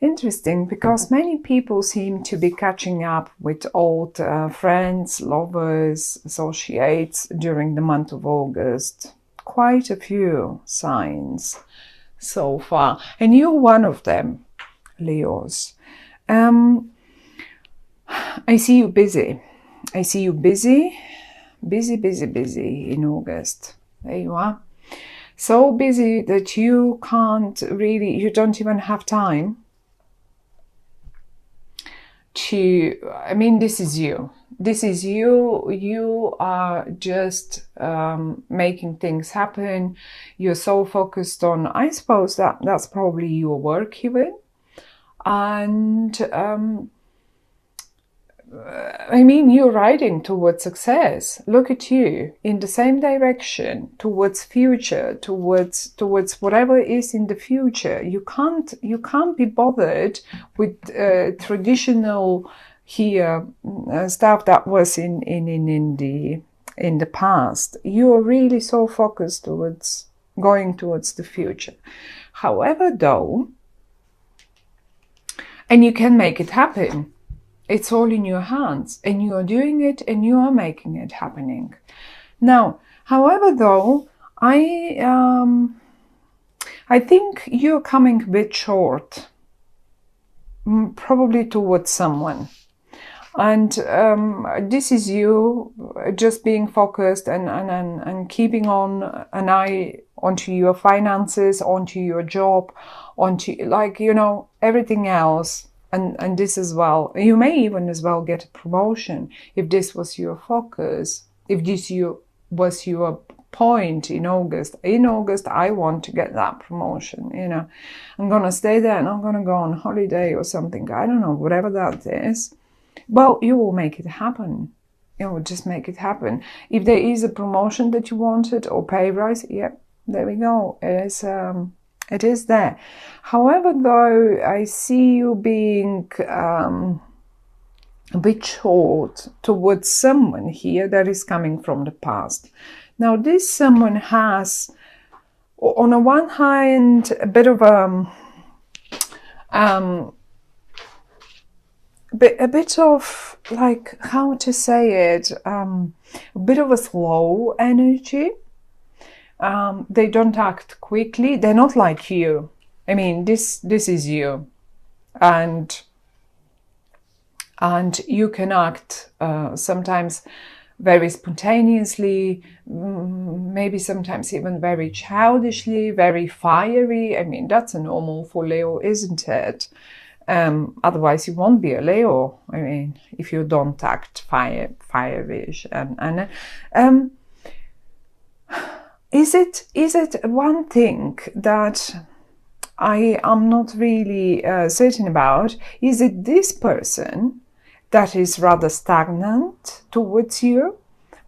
Interesting, because many people seem to be catching up with old friends, lovers, associates during the month of August. Quite a few signs so far, and you're one of them, Leos. Um, I see you busy. I see you busy in August. There you are. So busy that you don't even have time this is you. This is you. You are just making things happen. You're so focused on, I suppose that's probably your work even. And you're riding towards success. Look at you in the same direction, towards future, towards whatever is in the future. You can't be bothered with traditional stuff that was in the past. You're really so focused towards going towards the future. However, though, and you can make it happen. It's all in your hands, and you are doing it, and you are making it happening. Now, however, though, I think you're coming a bit short, probably towards someone. And this is you just being focused and keeping on an eye onto your finances, onto your job, onto everything else. And this as well. You may even as well get a promotion if this was your focus, if this was your point in August. In August, I want to get that promotion, I'm going to stay there and I'm going to go on holiday or something. I don't know, whatever that is. Well, you will make it happen. You will just make it happen. If there is a promotion that you wanted or pay rise, there we go. It is there. However, though, I see you being a bit short towards someone here that is coming from the past. Now, this someone has, on the one hand, a bit of a bit of, like, how to say it, a bit of a slow energy. They don't act quickly. They're not like you. This is you, and you can act sometimes very spontaneously, maybe sometimes even very childishly, very fiery. That's a normal for Leo, isn't it? Otherwise, you won't be a Leo. If you don't act fiery-ish and Is it one thing that I am not really certain about? Is it this person that is rather stagnant towards you?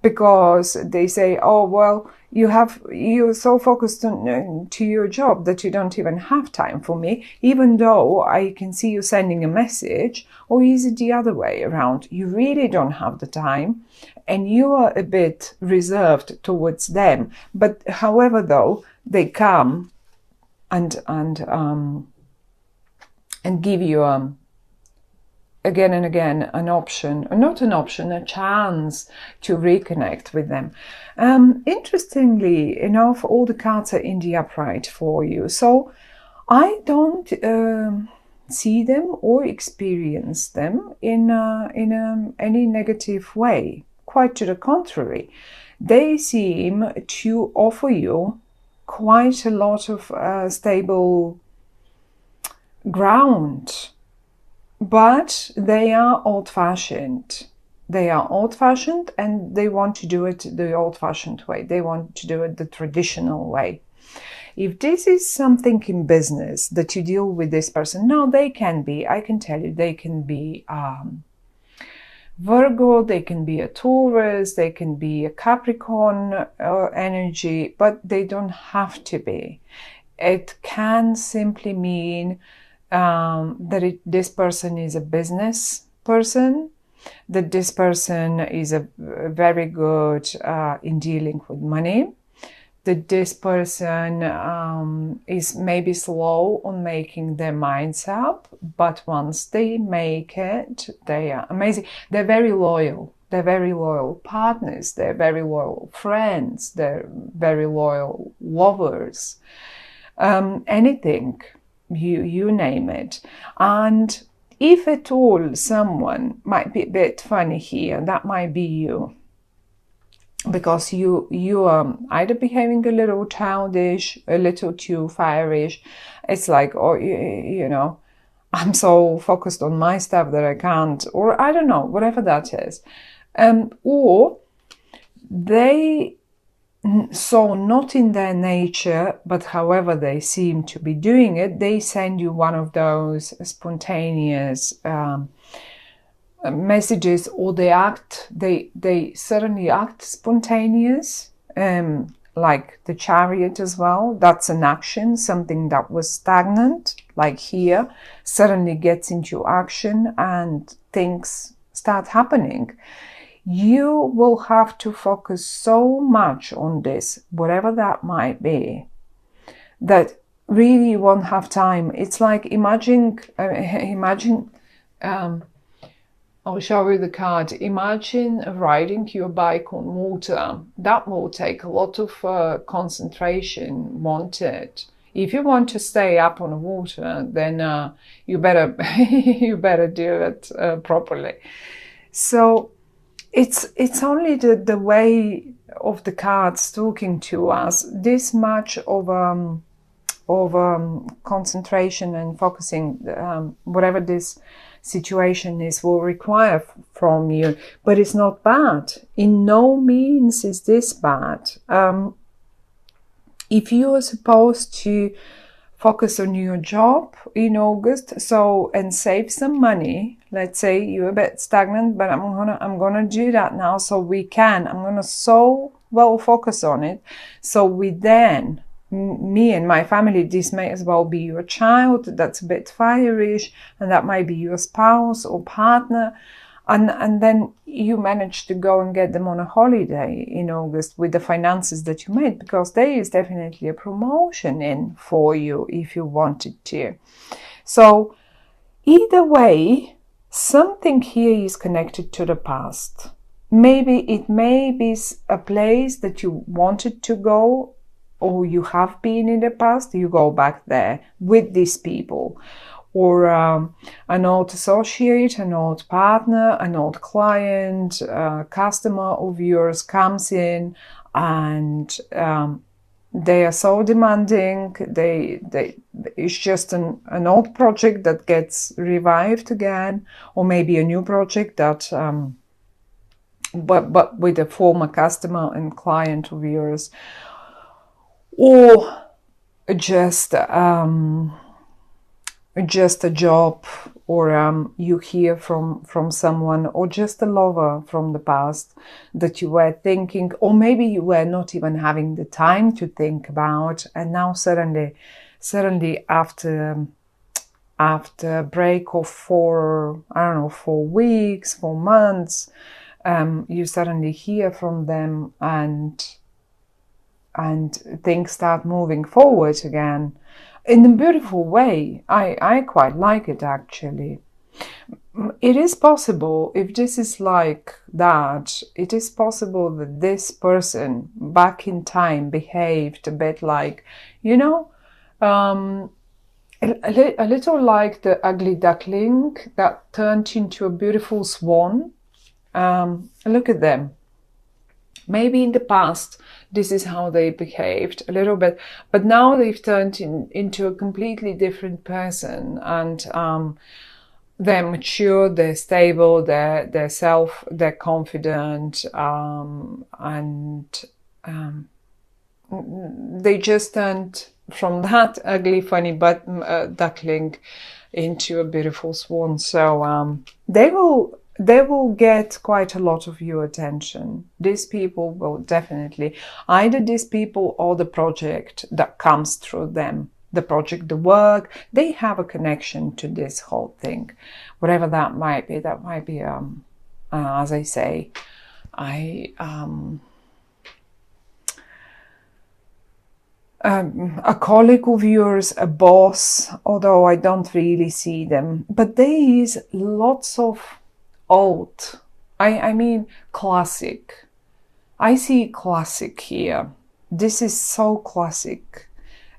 Because they say, oh, well, you're so focused on to your job that you don't even have time for me, even though I can see you sending a message. Or is it the other way around? You really don't have the time and you are a bit reserved towards them. But however, though, they come and give you again and again an option, or not an option, a chance to reconnect with them. Interestingly enough, all the cards are in the upright for you. So I don't see them or experience them in any negative way. Quite to the contrary. They seem to offer you quite a lot of stable ground. But they are old-fashioned. They are old-fashioned and they want to do it the old-fashioned way. They want to do it the traditional way. If this is something in business that you deal with this person, now they can be, I can tell you, they can be Virgo, they can be a Taurus, they can be a Capricorn energy, but they don't have to be. It can simply mean that this person is a business person, that this person is a very good in dealing with money, that this person is maybe slow on making their minds up, but once they make it, they are amazing. They're very loyal. They're very loyal partners. They're very loyal friends. They're very loyal lovers. Anything, you name it. And if at all someone might be a bit funny here, that might be you. Because you are either behaving a little childish, a little too fireish. It's like, oh, you know, I'm so focused on my stuff that I can't, or I don't know, whatever that is. Or they, so not in their nature, but however they seem to be doing it, they send you one of those spontaneous messages, or they certainly act spontaneous, like the Chariot as well. That's an action, something that was stagnant, like here, suddenly gets into action and things start happening. You will have to focus so much on this, whatever that might be, that really you won't have time. It's like imagine I'll show you the card. Imagine riding your bike on water. That will take a lot of concentration, won't it? If you want to stay up on the water, then you better you better do it properly. So it's only the way of the cards talking to us. This much of concentration and focusing, whatever this situation is, will require from you. But it's not bad. In no means is this bad. If you are supposed to focus on your job in August, and save some money, let's say you're a bit stagnant, but I'm gonna do that now, I'm gonna so well focus on it, so we then, me and my family, this may as well be your child that's a bit fireish, and that might be your spouse or partner, and then you manage to go and get them on a holiday in August with the finances that you made, because there is definitely a promotion in for you if you wanted to. So either way, something here is connected to the past. Maybe it may be a place that you wanted to go, or you have been in the past, you go back there with these people, or an old associate, an old partner, an old client, customer of yours comes in, and they are so demanding. It's just an old project that gets revived again, or maybe a new project that, but with a former customer and client of yours, or just a job, or you hear from someone, or just a lover from the past that you were thinking, or maybe you were not even having the time to think about, and now suddenly after a break of 4 weeks, 4 months, you suddenly hear from them, and things start moving forward again in a beautiful way. I quite like it, actually. It is possible, if this is like that, it is possible that this person back in time behaved a bit like, a little like the ugly duckling that turned into a beautiful swan. Look at them. Maybe in the past, this is how they behaved a little bit, but now they've turned into a completely different person, and they're mature, they're stable, they're confident, and they just turned from that ugly, funny duckling into a beautiful swan. So they will get quite a lot of your attention. These people will definitely, either these people or the project that comes through them, the project, the work, they have a connection to this whole thing. Whatever that might be, as I say, a colleague of yours, a boss, although I don't really see them. But there is lots of old, I mean classic. I see classic here. This is so classic.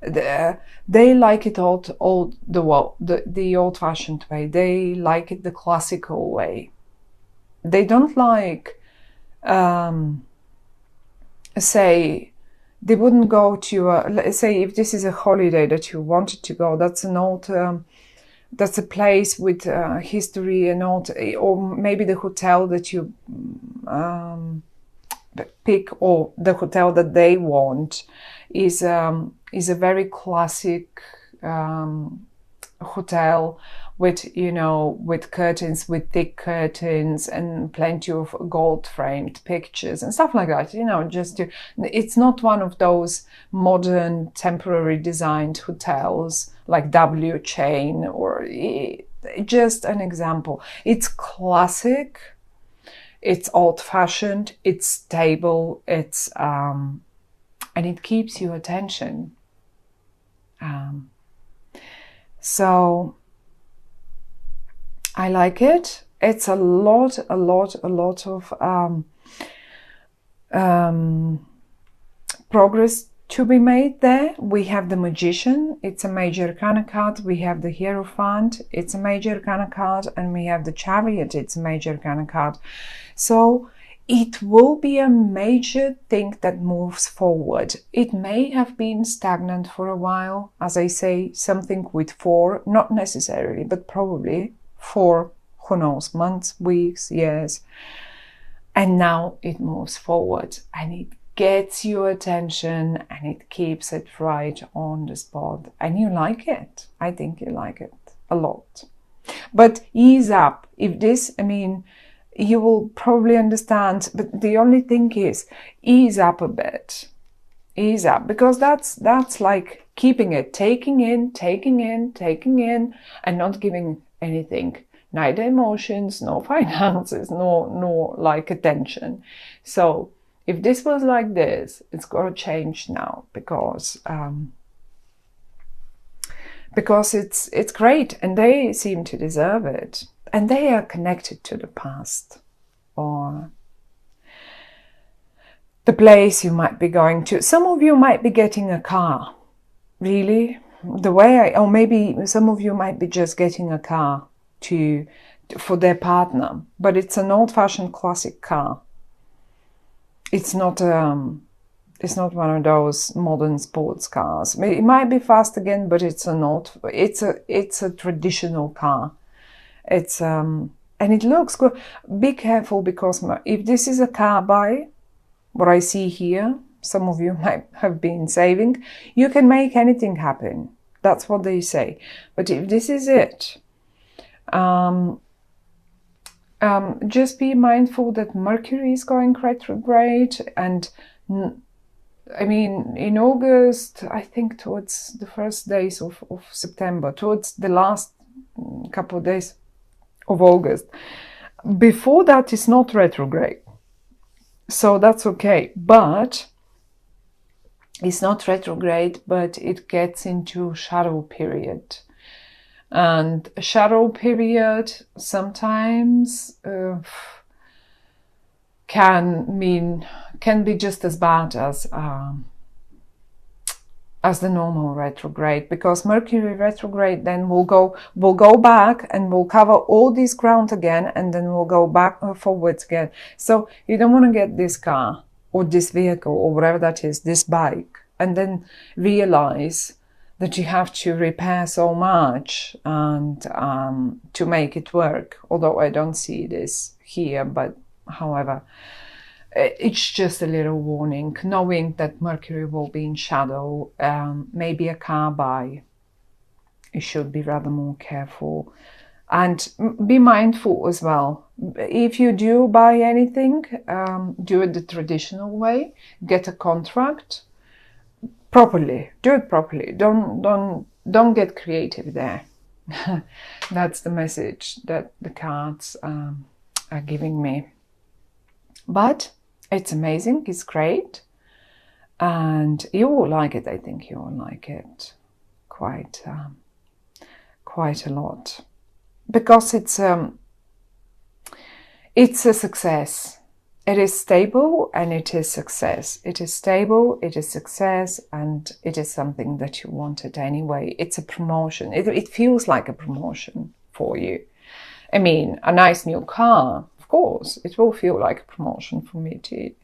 They like it the old-fashioned way. They like it the classical way. They don't like, say, they wouldn't go to, let's say, if this is a holiday that you wanted to go, that's an old, that's a place with history and old, or maybe the hotel that you pick, or the hotel that they want is a very classic hotel with, you know, with curtains, with thick curtains and plenty of gold framed pictures and stuff like that, you know, just to, it's not one of those modern temporary designed hotels like W Chain, or just an example. It's classic, it's old-fashioned, it's stable, it's and it keeps your attention. So I like it. It's a lot of progress to be made there. We have the Magician, it's a major arcana card. We have the Hierophant, it's a major arcana card, and we have the Chariot, it's a major arcana card. So it will be a major thing that moves forward. It may have been stagnant for a while, as I say, something with 4, not necessarily, but probably 4, who knows, months, weeks, years. And now it moves forward and it gets your attention and it keeps it right on the spot. And you like it. I think you like it a lot. But ease up. If this, I mean, you will probably understand, but the only thing is, ease up a bit. Ease up, because that's like keeping it, taking in, and not giving anything. Neither emotions, no finances, no like attention. So if this was like this, it's got to change now, because it's great and they seem to deserve it. And they are connected to the past, or the place you might be going to. Some of you might be getting a car, really. Or maybe some of you might be just getting a car for their partner, but it's an old-fashioned classic car. It's not one of those modern sports cars. It might be fast again, but it's a traditional car. It's and it looks good. Be careful, because if this is a car buy, what I see here, some of you might have been saving, you can make anything happen. That's what they say. But if this is it, just be mindful that Mercury is going retrograde, and I mean, in August, I think towards the first days of September, towards the last couple of days of August. Before that, it's not retrograde. So that's okay. But it's not retrograde, but it gets into shadow period. And shadow period sometimes can be just as bad as the normal retrograde, because Mercury retrograde then will go back and will cover all this ground again, and then we'll go back forwards again. So you don't want to get this car or this vehicle or whatever that is, this bike, and then realize that you have to repair so much and to make it work. Although I don't see this here, but however, it's just a little warning, knowing that Mercury will be in shadow. Maybe a car buy, you should be rather more careful, and be mindful as well. If you do buy anything, do it the traditional way. Get a contract properly. Do it properly. Don't get creative there. That's the message that the cards are giving me. But it's amazing. It's great. And you will like it. I think you will like it quite a lot, because it's a success. It is stable and it is success. It is stable, it is success, and it is something that you wanted anyway. It's a promotion. It feels like a promotion for you. I mean, a nice new car, of course, it will feel like a promotion for me too.